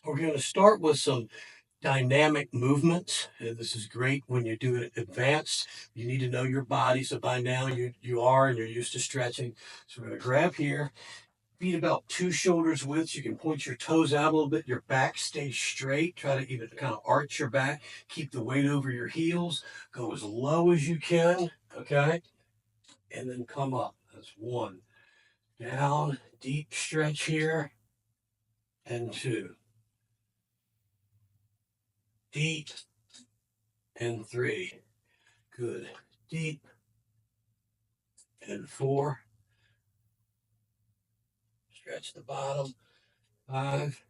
We're going to start with some dynamic movements. This is great when you do it advanced. You need to know your body. So by now you are and you're used to stretching. So we're going to grab here, feet about 2 shoulders width. You can point your toes out a little bit. Your back stays straight. Try to even kind of arch your back. Keep the weight over your heels. Go as low as you can. Okay. And then come up. That's 1. Down, deep stretch here. And 2. Deep. And 3. Good. Deep. And 4. Stretch the bottom. 5.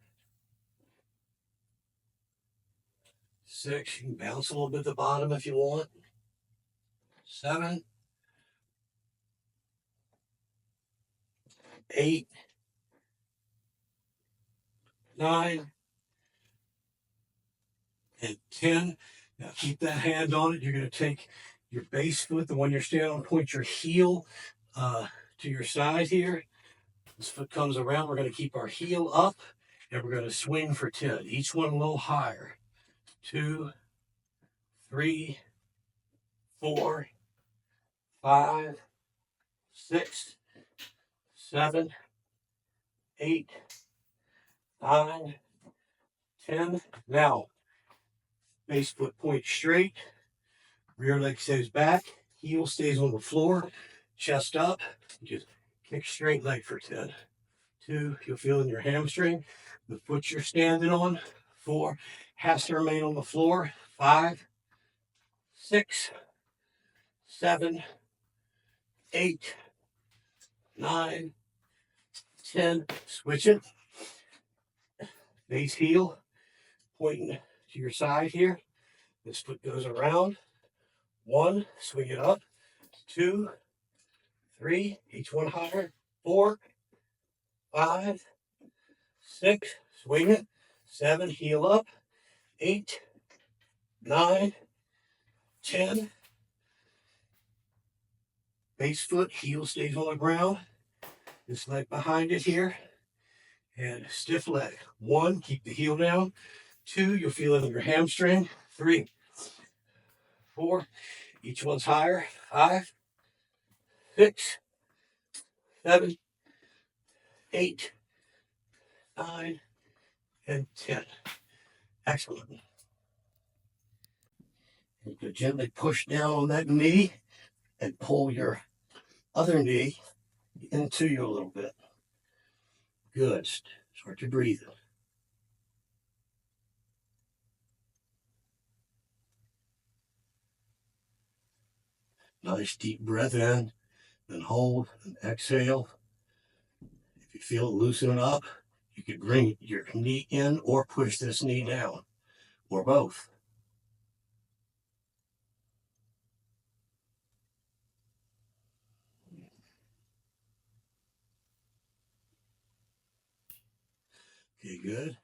6. You can bounce a little bit at the bottom if you want. 7. 8. 9. And 10. Now keep that hand on it. You're going to take your base foot, the one you're standing on, point your heel to your side here. This foot comes around. We're going to keep our heel up, and we're going to swing for 10. Each one a little higher. 2, 3, 4, 5, 6, 7, 8, 9, 10. Now, base foot points straight. Rear leg stays back. Heel stays on the floor. Chest up. Just kick straight leg for 10. 2, you'll feel in your hamstring. The foot you're standing on. 4, has to remain on the floor. 5, 6, 7, 8, 9, 10. Switch it. Base heel pointing to your side here. This foot goes around. 1, swing it up. 2, 3, each one higher. 4, 5, 6, swing it. 7, heel up. 8, 9, 10. Base foot, heel stays on the ground. This leg behind it here. And stiff leg. 1, keep the heel down. 2, you'll feel it in your hamstring. 3, 4, each one's higher. 5, 6, 7, 8, 9, and 10. Excellent. You can gently push down on that knee and pull your other knee into you a little bit. Good. Start to breathe. Nice deep breath in, then hold and exhale. If you feel it loosening up, you could bring your knee in or push this knee down, or both. Okay, good.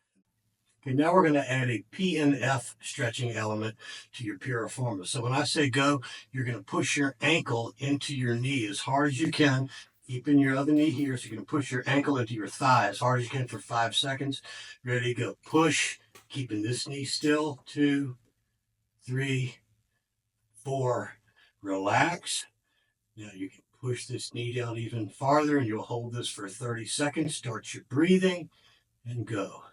Okay, now we're going to add a PNF stretching element to your piriformis. So when I say go, you're going to push your ankle into your knee as hard as you can, keeping your other knee here. So you're going to push your ankle into your thigh as hard as you can for 5 seconds. Ready to go. Push, keeping this knee still. 2, 3, 4. Relax. Now you can push this knee down even farther, and you'll hold this for 30 seconds. Start your breathing and go.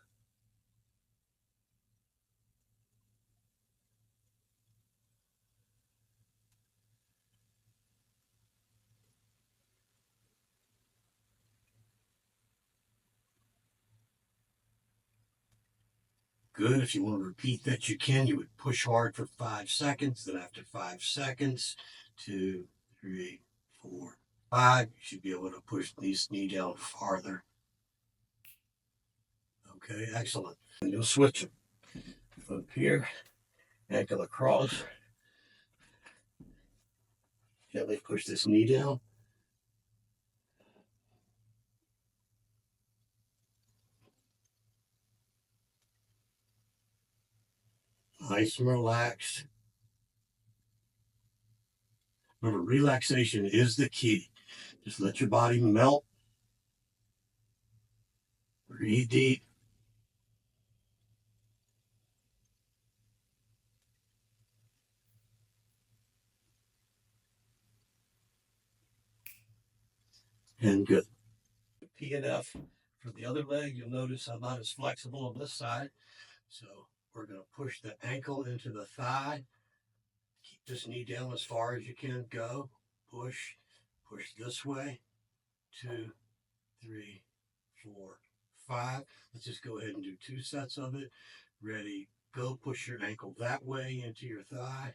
Good. If you want to repeat that, you can. You would push hard for 5 seconds. Then after 5 seconds, 2, 3, 4, 5, you should be able to push this knee down farther. Okay, excellent. And you'll switch them. Up here, ankle across. Gently push this knee down. Nice and relaxed. Remember, relaxation is the key. Just let your body melt. Breathe deep. and good. PNF for the other leg, you'll notice I'm not as flexible on this side. So we're going to push the ankle into the thigh. Keep this knee down as far as you can. Go. Push. Push this way. 2, 3, 4, 5. Let's just go ahead and do 2 sets of it. Ready. Go. Push your ankle that way into your thigh.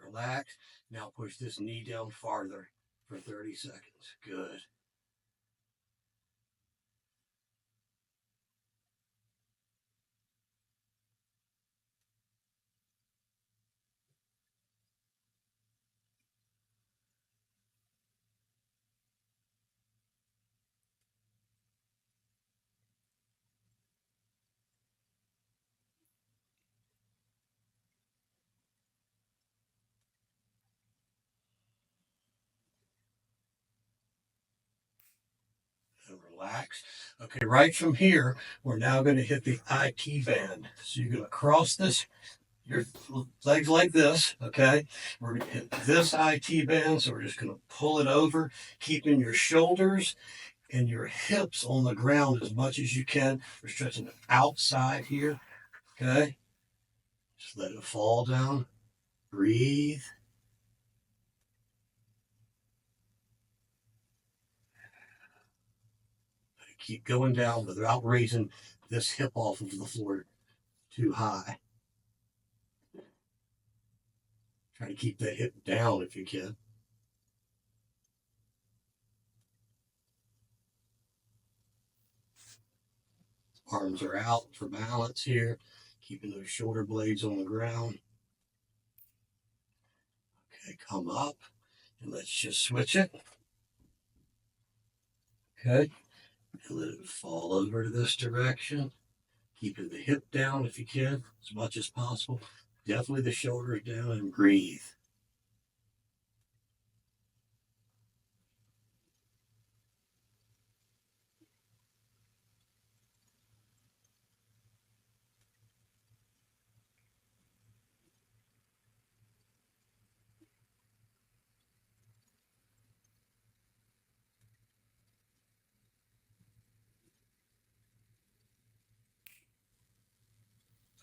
Relax. Now push this knee down farther for 30 seconds. Good. And relax. Okay, right from here, we're now going to hit the IT band. So you're going to cross this, your legs like this, okay? We're going to hit this IT band, so we're just going to pull it over, keeping your shoulders and your hips on the ground as much as you can. We're stretching the outside here, okay? Just let it fall down. Breathe. Keep going down without raising this hip off of the floor too high. Try to keep that hip down if you can. Arms are out for balance here, keeping those shoulder blades on the ground. Okay, come up and let's just switch it. Okay, and let it fall over to this direction. Keeping the hip down if you can, as much as possible. Definitely the shoulders down, and breathe.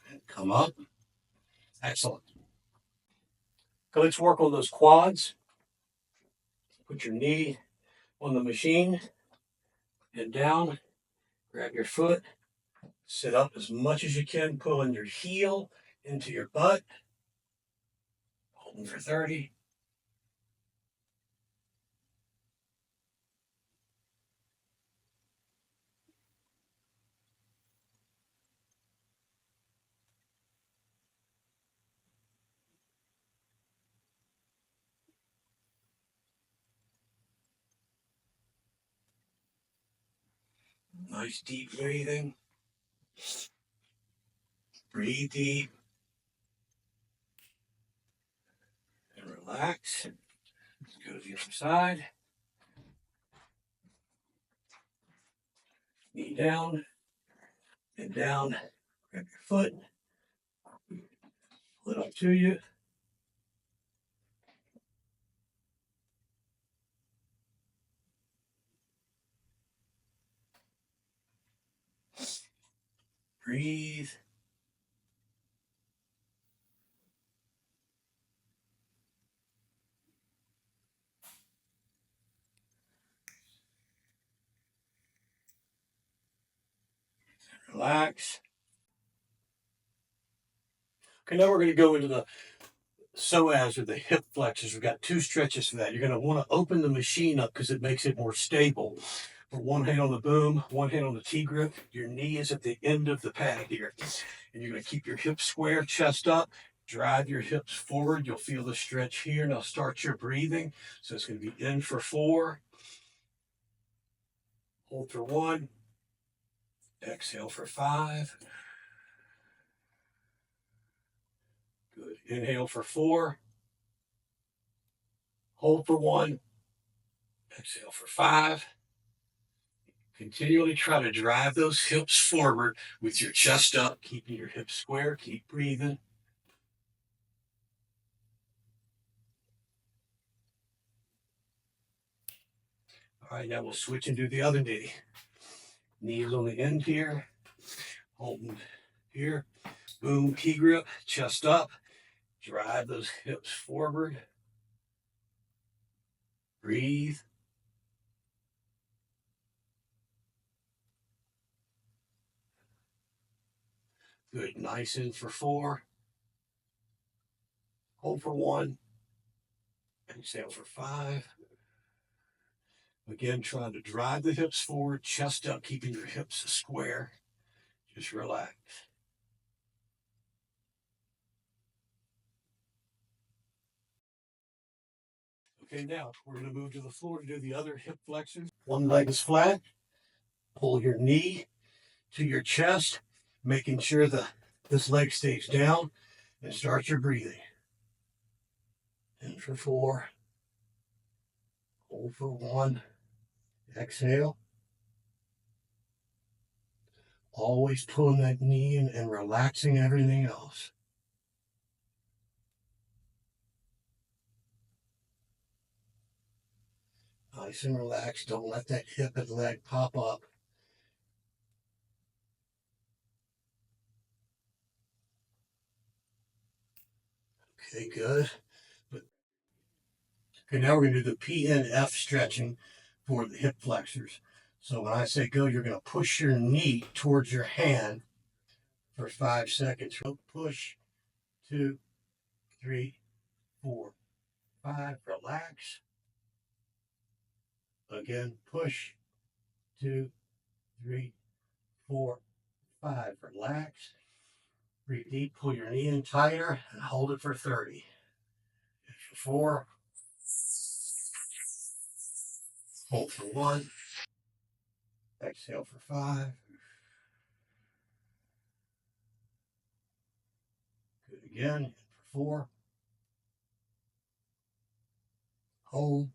And come up. Excellent. Okay, let's work on those quads. Put your knee on the machine and down. Grab your foot. Sit up as much as you can, pulling your heel into your butt. Holding for 30. Nice deep breathing. Breathe deep. And relax. Let's go to the other side. Knee down. And down. Grab your foot. Pull it up to you. Breathe. Relax. Okay, now we're going to go into the psoas or the hip flexors. We've got 2 stretches for that. You're going to want to open the machine up because it makes it more stable. Put one hand on the boom, one hand on the T-grip. Your knee is at the end of the pad here. And you're going to keep your hips square, chest up. Drive your hips forward. You'll feel the stretch here. Now start your breathing. So it's going to be in for 4. Hold for 1. Exhale for 5. Good. Inhale for 4. Hold for 1. Exhale for 5. Continually try to drive those hips forward with your chest up, keeping your hips square. Keep breathing. All right, now we'll switch and do the other knee. Knee is on the end here. Holding here. Boom, key grip, chest up. Drive those hips forward. Breathe. Good. Nice in for 4. Hold for 1. Exhale for 5. Again, trying to drive the hips forward, chest up, keeping your hips square. Just relax. Okay, now we're going to move to the floor to do the other hip flexors. One leg is flat. Pull your knee to your chest, making sure that this leg stays down, and start your breathing. In for 4. Hold for 1. Exhale. Always pulling that knee in and relaxing everything else. Nice and relaxed. Don't let that hip and leg pop up. Okay, good. Okay, now we're going to do the PNF stretching for the hip flexors. So when I say go, you're going to push your knee towards your hand for 5 seconds. Push, 2, 3, 4, 5. Relax. Again, push, 2, 3, 4, 5. Relax. Breathe deep. Pull your knee in tighter and hold it for 30. For 4. Hold for 1. Exhale for 5. Good again. For 4. Hold.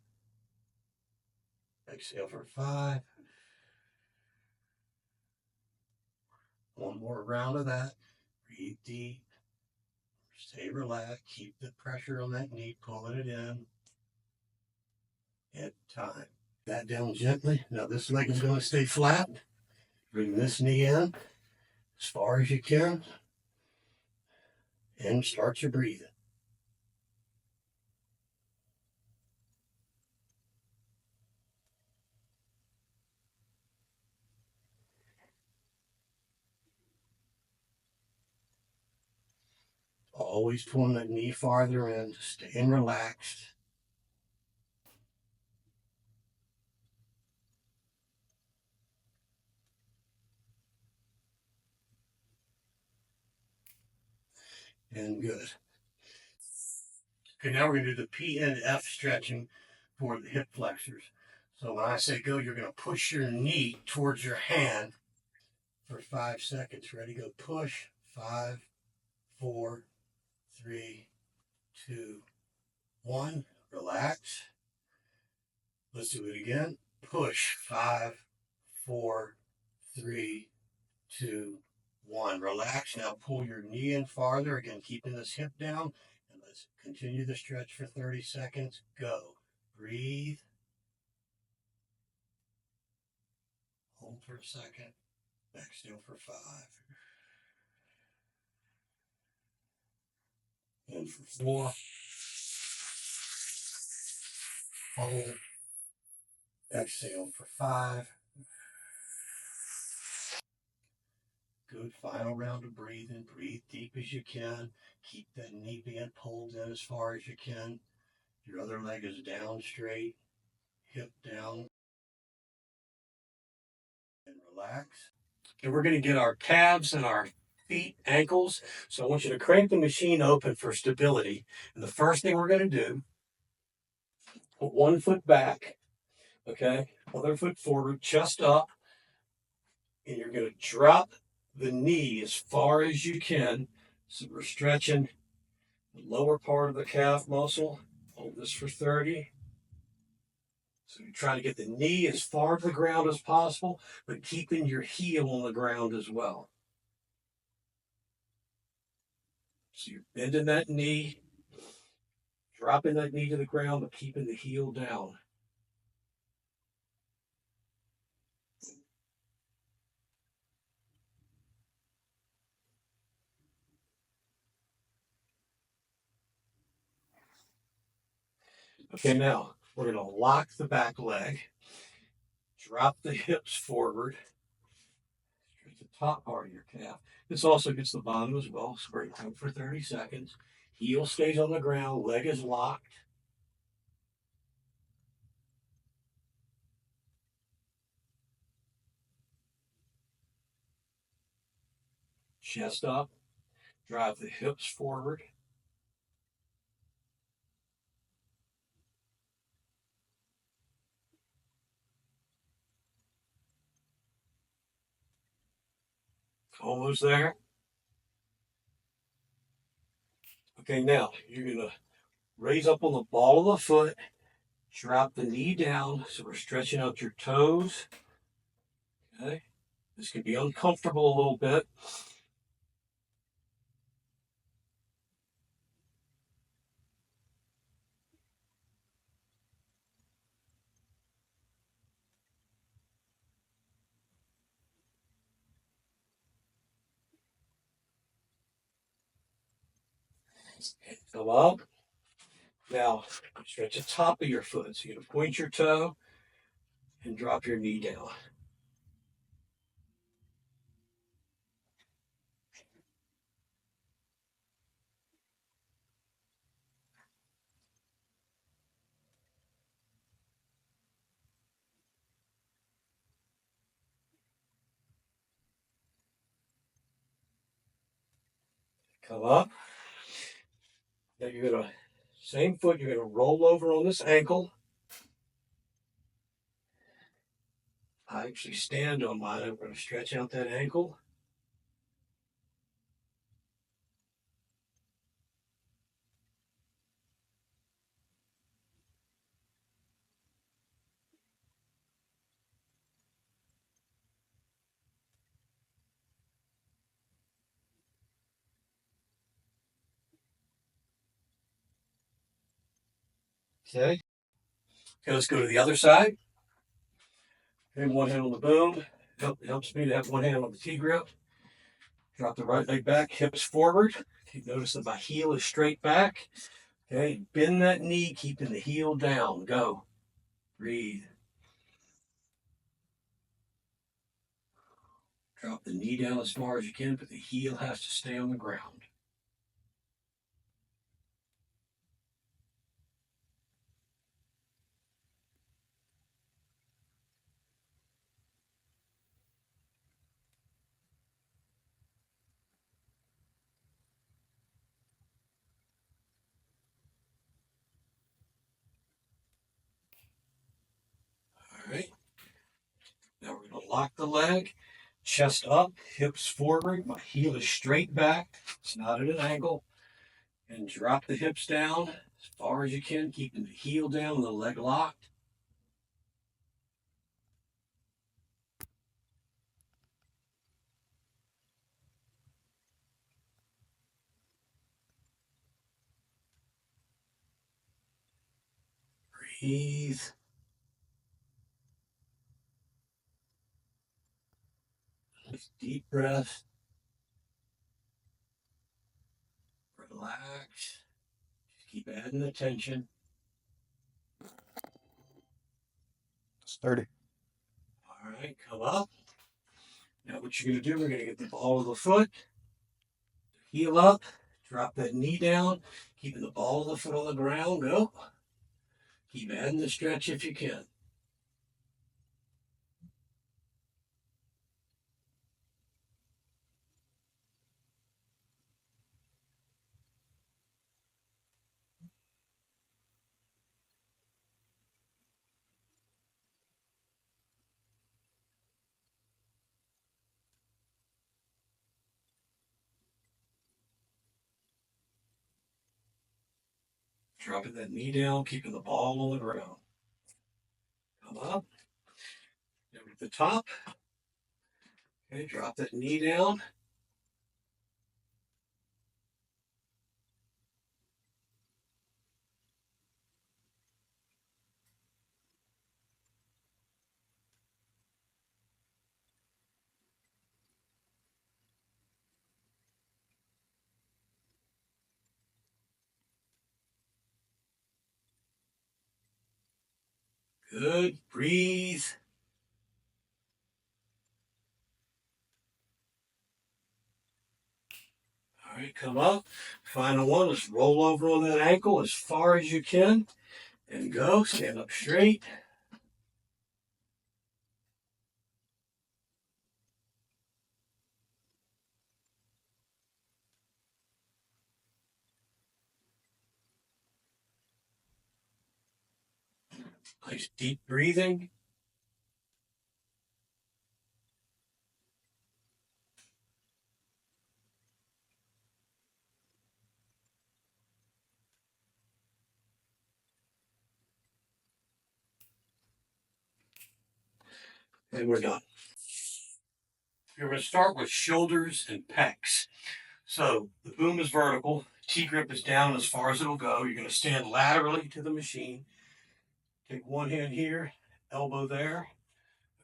Exhale for 5. One more round of that. Breathe deep. Stay relaxed. Keep the pressure on that knee, pulling it in. And time. That down gently. Now this leg is going to stay flat. Bring this knee in as far as you can. And start your breathing. Always pulling that knee farther in, staying relaxed. And good. Okay, now we're going to do the PNF stretching for the hip flexors. So when I say go, you're going to push your knee towards your hand for 5 seconds. Ready? Go. Push. 5, 4, 3, 2, 1. Relax. Let's do it again. Push. 5, 4, 3, 2, 1. Relax. Now pull your knee in farther. Again, keeping this hip down. And let's continue the stretch for 30 seconds. Go. Breathe. Hold for a second. Exhale for 5. And for 4. Hold. Exhale for 5. Good. Final round of breathing. Breathe deep as you can. Keep that knee being pulled in as far as you can. Your other leg is down straight. Hip down. And relax. And we're going to get our calves and our feet, ankles. So I want you to crank the machine open for stability. And the first thing we're going to do, put 1 foot back. Okay. Other foot forward, chest up. And you're going to drop the knee as far as you can. So we're stretching the lower part of the calf muscle. Hold this for 30. So you're trying to get the knee as far to the ground as possible, but keeping your heel on the ground as well. So you're bending that knee, dropping that knee to the ground, but keeping the heel down. Okay, now we're going to lock the back leg, drop the hips forward, stretch the top part of your calf. This also gets the bottom as well. Square time for 30 seconds. Heel stays on the ground, leg is locked. Chest up, drive the hips forward. Almost there. Okay, now you're going to raise up on the ball of the foot, drop the knee down. So we're stretching out your toes. Okay, this can be uncomfortable a little bit. Come up. Now stretch the top of your foot. So you're going to point your toe and drop your knee down. Come up. Now you're going to, same foot, you're going to roll over on this ankle. I actually stand on mine. I'm going to stretch out that ankle. Okay. Okay, let's go to the other side. Okay, one hand on the boom. Helps me to have one hand on the T-grip. Drop the right leg back, hips forward. Okay, notice that my heel is straight back. Okay, bend that knee, keeping the heel down. Go. Breathe. Drop the knee down as far as you can, but the heel has to stay on the ground. All right. Now we're going to lock the leg, chest up, hips forward. My heel is straight back. It's not at an angle. And drop the hips down as far as you can, keeping the heel down and the leg locked. Breathe. Deep breath. Relax. Just keep adding the tension. It's 30. All right, come up. Now what you're going to do, we're going to get the ball of the foot, heel up, drop that knee down, keeping the ball of the foot on the ground. Go. Keep adding the stretch if you can. Dropping that knee down, keeping the ball on the ground. Come up. Down at the top. Okay, drop that knee down. Good. Breathe. All right, come up. Final one. Let's roll over on that ankle as far as you can and go. Stand up straight. Nice deep breathing. And we're done. We're going to start with shoulders and pecs. So the boom is vertical. T-grip is down as far as it'll go. You're going to stand laterally to the machine. Take one hand here, elbow there.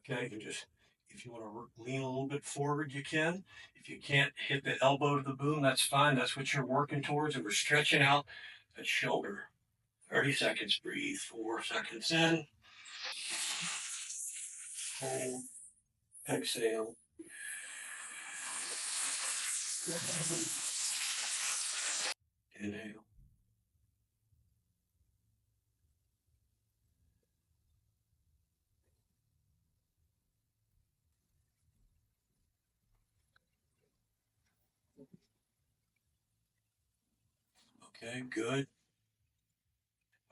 Okay, and just if you want to lean a little bit forward, you can. If you can't hit the elbow to the boom, that's fine. That's what you're working towards. And we're stretching out that shoulder. 30 seconds, breathe. 4 seconds in. Hold. Exhale. Inhale. Okay, good.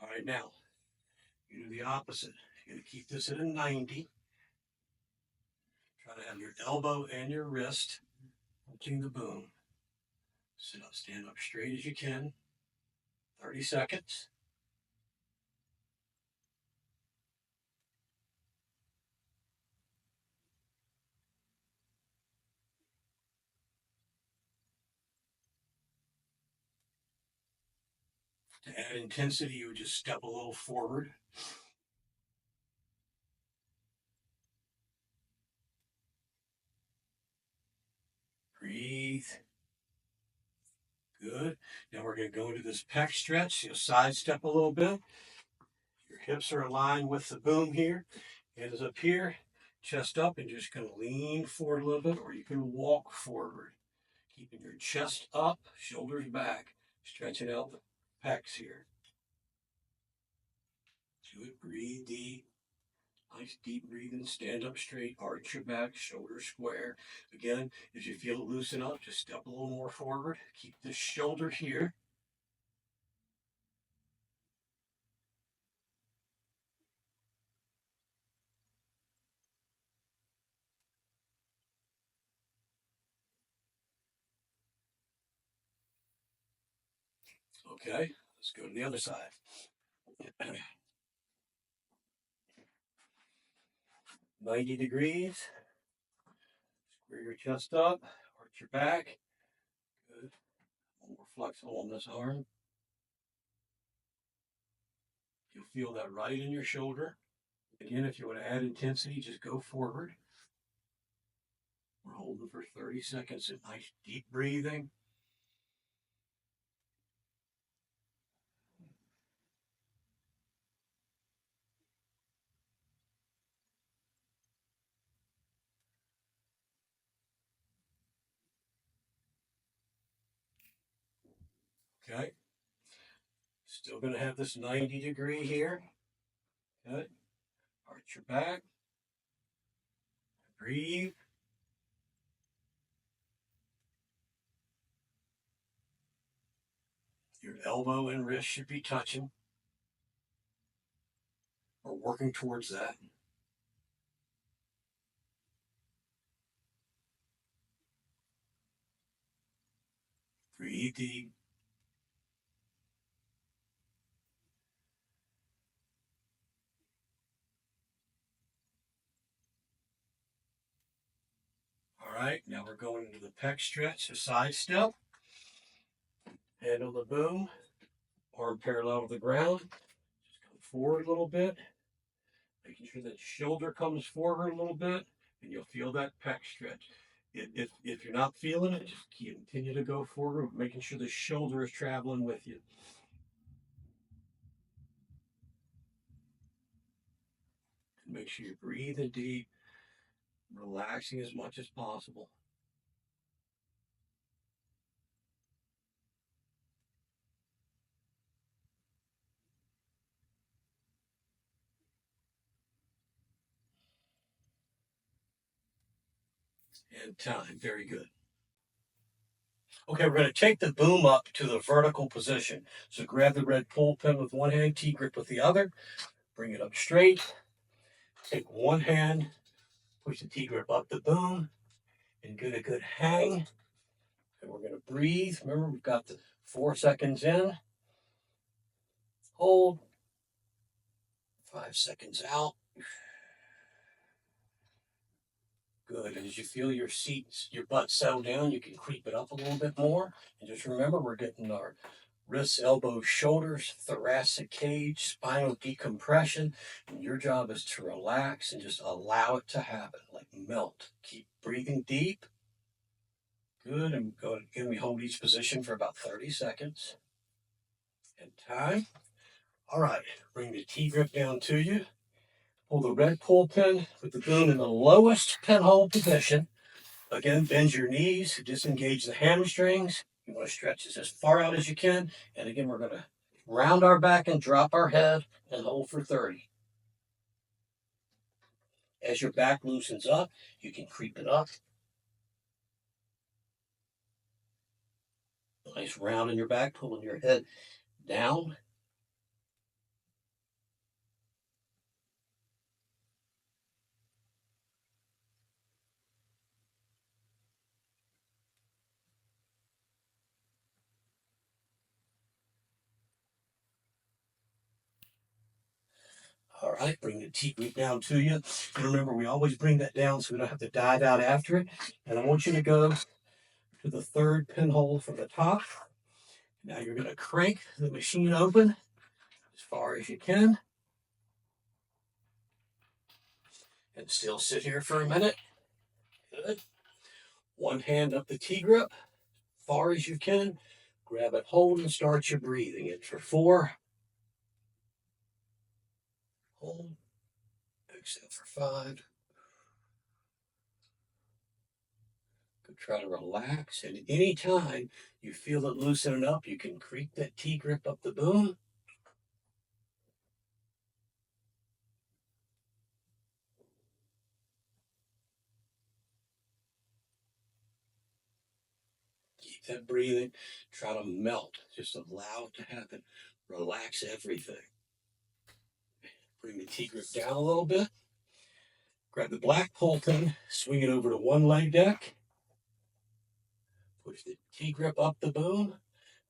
All right, now you do the opposite. You're going to keep this at a 90. Try to have your elbow and your wrist touching the boom. Sit up, stand up straight as you can. 30 seconds. To add intensity, you would just step a little forward. Breathe. Good. Now we're going to go into this pec stretch. You'll sidestep a little bit. Your hips are aligned with the boom here. Head is up here, chest up, and just going to lean forward a little bit, or you can walk forward. Keeping your chest up, shoulders back, stretching out the pecs here. Do it. Breathe deep. Nice deep breathing. Stand up straight. Arch your back. Shoulders square. Again, if you feel it loosen up, just step a little more forward. Keep the shoulder here. Okay, let's go to the other side. 90 degrees. Square your chest up. Arch your back. Good. A little more flexible on this arm. You'll feel that right in your shoulder. Again, if you want to add intensity, just go forward. We're holding for 30 seconds. A nice deep breathing. Okay. Still going to have this 90 degree here. Good. Arch your back. Breathe. Your elbow and wrist should be touching. We're working towards that. Breathe deep. All right, now we're going into the pec stretch, a side step. Hand on the boom, arm parallel to the ground. Just come forward a little bit, making sure that shoulder comes forward a little bit, and you'll feel that pec stretch. If you're not feeling it, just continue to go forward, making sure the shoulder is traveling with you. Make sure you're breathing deep, relaxing as much as possible. And time. Very good. Okay, we're going to take the boom up to the vertical position. So grab the red pull pin with one hand, T-grip with the other. Bring it up straight. Take one hand, push the T-grip up the boom, and get a good hang. And we're going to breathe. Remember, we've got the 4 seconds in. Hold. 5 seconds out. Good. And as you feel your butt settle down, you can creep it up a little bit more. And just remember, we're getting our wrists, elbows, shoulders, thoracic cage, spinal decompression. And your job is to relax and just allow it to happen, like melt. Keep breathing deep. Good. And go again, we hold each position for about 30 seconds. And time. All right. Bring the T-grip down to you. Pull the red pull pin with the boom in the lowest pinhole position. Again, bend your knees, disengage the hamstrings. You want to stretch this as far out as you can. And again, we're going to round our back and drop our head and hold for 30. As your back loosens up, you can creep it up. Nice round in your back, pulling your head down. All right, bring the T-grip down to you. And remember, we always bring that down so we don't have to dive out after it. And I want you to go to the third pinhole from the top. Now you're going to crank the machine open as far as you can. And still sit here for a minute. Good. One hand up the T-grip, far as you can. Grab it, hold, and start your breathing. In for 4. Hold. Exhale for 5. Good. Try to relax. And anytime you feel it loosening up, you can creep that T-grip up the boom. Keep that breathing. Try to melt. Just allow it to happen. Relax everything. Bring the T-grip down a little bit. Grab the black pull pin, swing it over to one leg deck. Push the T-grip up the boom.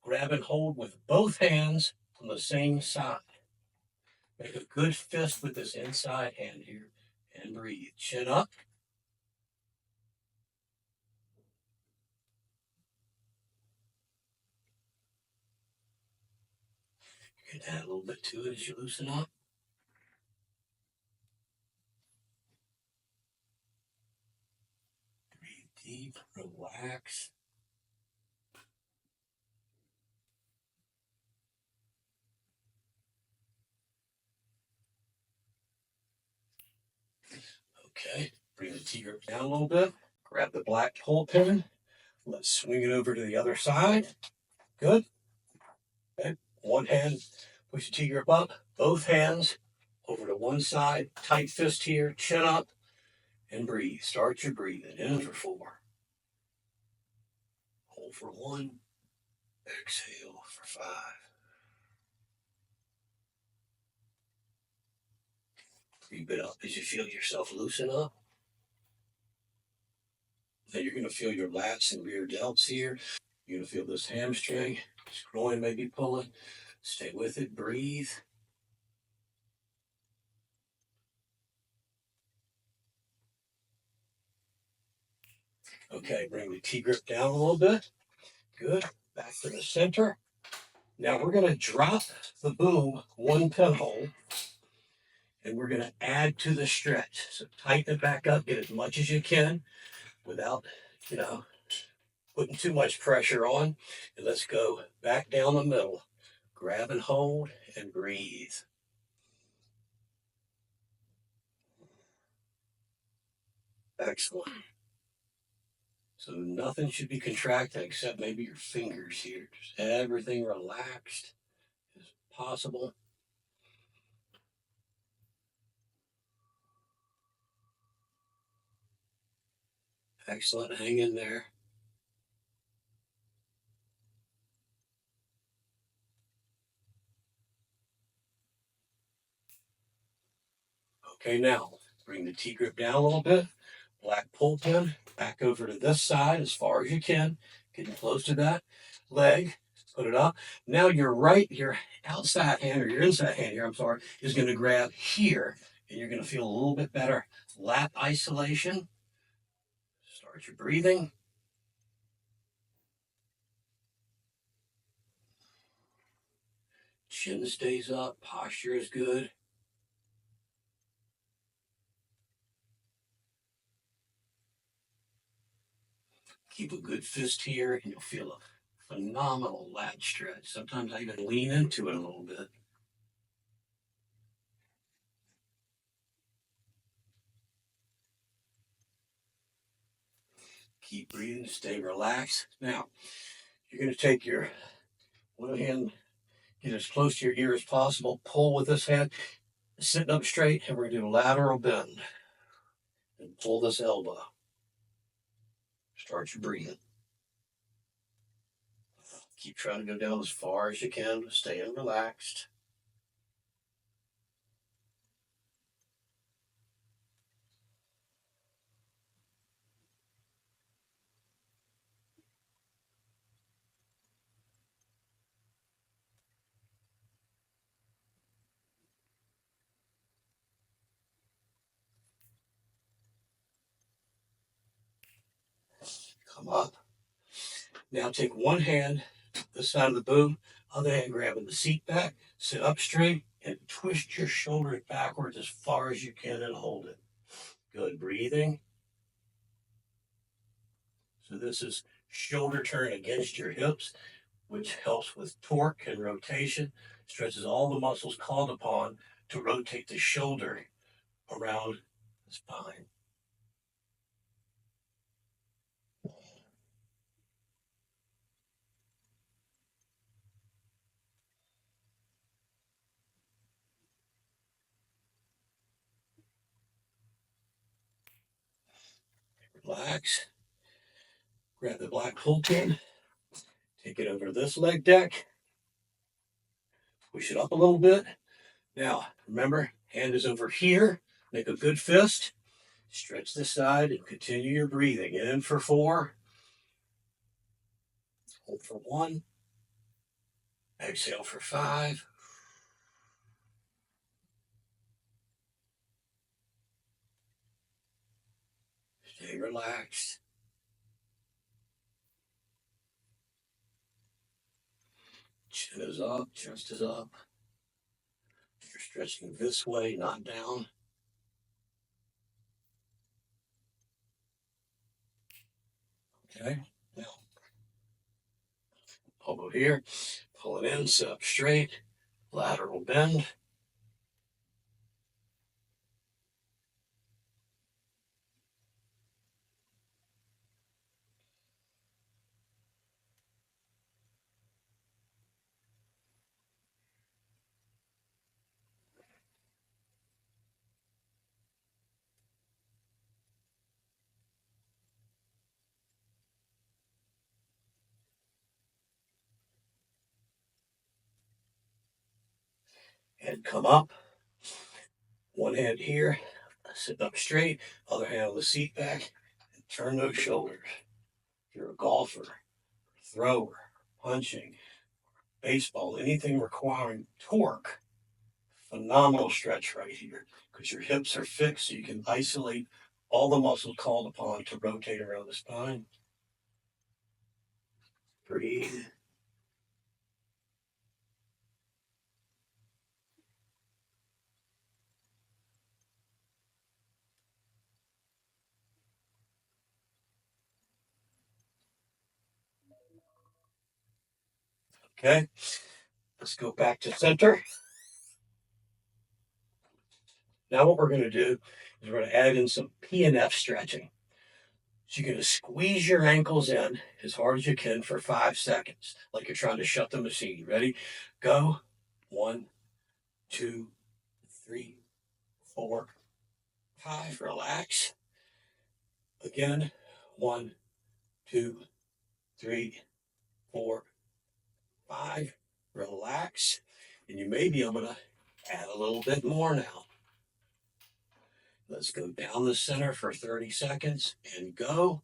Grab and hold with both hands on the same side. Make a good fist with this inside hand here and breathe. Chin up. You can add a little bit to it as you loosen up. Breathe deep, relax. Okay, bring the T-grip down a little bit. Grab the black pull pin. Let's swing it over to the other side. Good. Okay. One hand, push the T-grip up. Both hands over to one side. Tight fist here, chin up, and breathe. Start your breathing. In for 4. Hold for 1. Exhale for 5. Creep it up as you feel yourself loosen up. Then you're going to feel your lats and rear delts here. You're going to feel this hamstring, this groin may be pulling. Stay with it. Breathe. Okay, bring the T-grip down a little bit. Good. Back to the center. Now we're going to drop the boom one pinhole, and we're going to add to the stretch. So tighten it back up, get as much as you can without, putting too much pressure on. And let's go back down the middle. Grab and hold and breathe. Excellent. So nothing should be contracted except maybe your fingers here. Just everything relaxed as possible. Excellent. Hang in there. Okay, now bring the T-grip down a little bit. Black pull pin back over to this side as far as you can. Getting close to that leg. Put it up. Now your outside hand or your inside hand here, I'm sorry, is going to grab here. And you're going to feel a little bit better lat isolation. Start your breathing. Chin stays up. Posture is good. Keep a good fist here and you'll feel a phenomenal lat stretch. Sometimes I even lean into it a little bit. Keep breathing, stay relaxed. Now, you're going to take your one hand, get as close to your ear as possible, pull with this hand, sitting up straight, and we're going to do a lateral bend. And pull this elbow. Start your breathing. Keep trying to go down as far as you can, staying relaxed. Come up. Now take one hand, this side of the boom, other hand grabbing the seat back, sit up straight, and twist your shoulders backwards as far as you can and hold it. Good breathing. So this is shoulder turn against your hips, which helps with torque and rotation, stretches all the muscles called upon to rotate the shoulder around the spine. Relax. Grab the black pull pin. Take it over to this leg deck. Push it up a little bit. Now, remember, hand is over here. Make a good fist. Stretch this side and continue your breathing. In for 4. Hold for 1. Exhale for 5. Stay relaxed. Chin is up, chest is up. You're stretching this way, not down. Okay, now elbow here, pull it in, sit up straight, lateral bend. And come up. One hand here, sit up straight, other hand on the seat back, and turn those shoulders. If you're a golfer, thrower, punching, baseball, anything requiring torque, phenomenal stretch right here because your hips are fixed so you can isolate all the muscles called upon to rotate around the spine. Breathe. Okay, let's go back to center. Now what we're going to do is we're going to add in some PNF stretching. So you're going to squeeze your ankles in as hard as you can for 5 seconds, like you're trying to shut the machine. Ready? Go. 1, 2, 3, 4, 5. Relax. Again. 1, 2, 3, 4, 5. Relax. And you may be able to add a little bit more now. Let's go down the center for 30 seconds and go.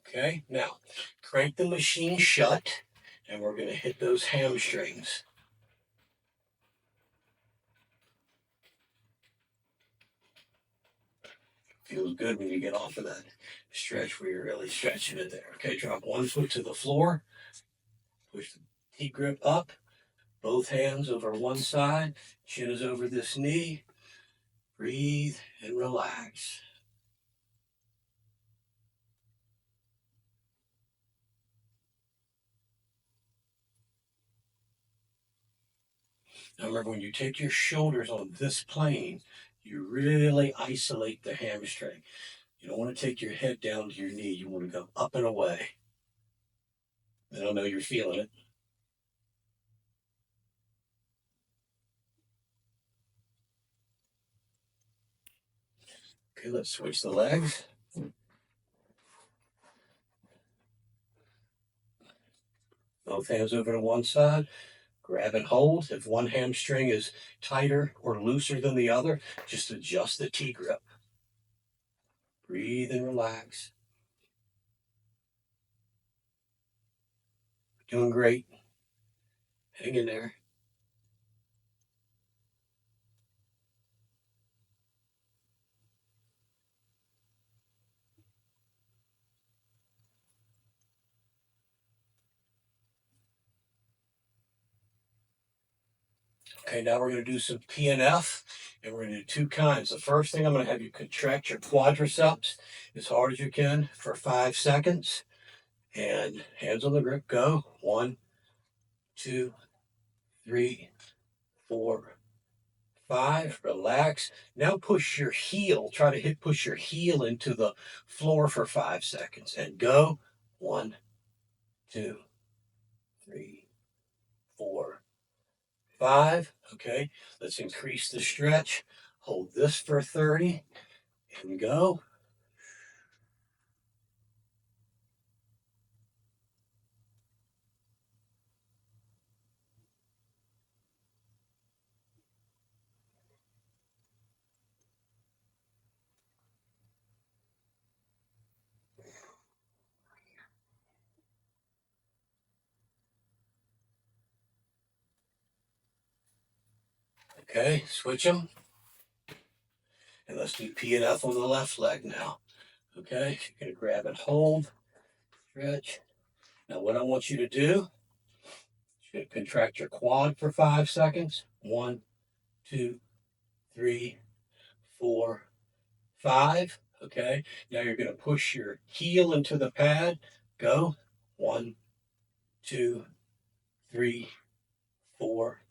Okay, now crank the machine shut and we're going to hit those hamstrings. Feels good when you get off of that stretch where you're really stretching it there. Okay, drop one foot to the floor, push the T-grip up, both hands over one side, chin is over this knee. Breathe and relax. Now remember, when you take your shoulders on this plane, you really isolate the hamstring. You don't want to take your head down to your knee. You want to go up and away. I don't know you're feeling it. Okay, let's switch the legs. Both hands over to one side. Grab and hold. If one hamstring is tighter or looser than the other, just adjust the T-grip. Breathe and relax. Doing great. Hang in there. Okay, now we're going to do some PNF, and we're going to do two kinds. The first thing, I'm going to have you contract your quadriceps as hard as you can for 5 seconds. And hands on the grip, go. 1, 2, 3, 4, 5. Relax. Now push your heel. Try to push your heel into the floor for 5 seconds. And go. 1, 2, 3, 4, 5. Okay, let's increase the stretch. Hold this for 30 and go. Okay, switch them. And let's do PNF on the left leg now. Okay, you're going to grab and hold, stretch. Now, what I want you to do, you're going to contract your quad for 5 seconds. 1, 2, 3, 4, 5. Okay, now you're going to push your heel into the pad. Go. 1, 2, 3, 4,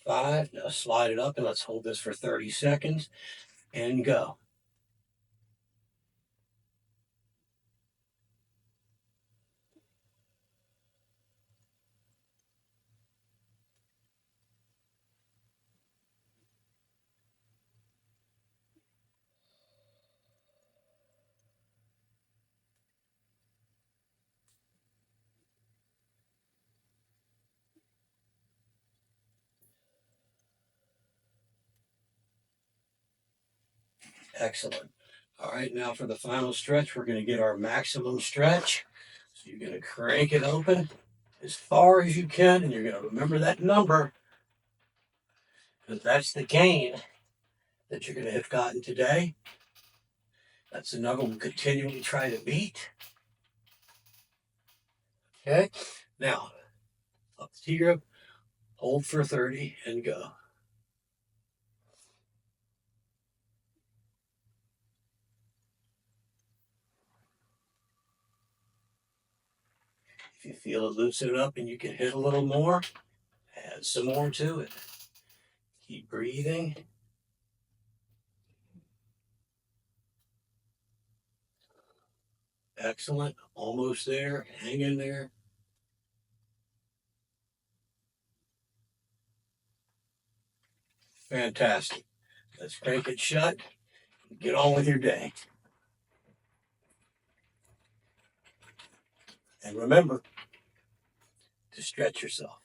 5. Now slide it up and let's hold this for 30 seconds and go. Excellent. All right, now for the final stretch, we're going to get our maximum stretch. So you're going to crank it open as far as you can, and you're going to remember that number, because that's the gain that you're going to have gotten today. That's the number we'll continually try to beat. Okay, now up the T-grip, Hold for 30 and go. If you feel it loosen up and you can hit a little more, add some more to it. Keep breathing. Excellent. Almost there. Hang in there. Fantastic. Let's crank it shut. Get on with your day. And remember to stretch yourself.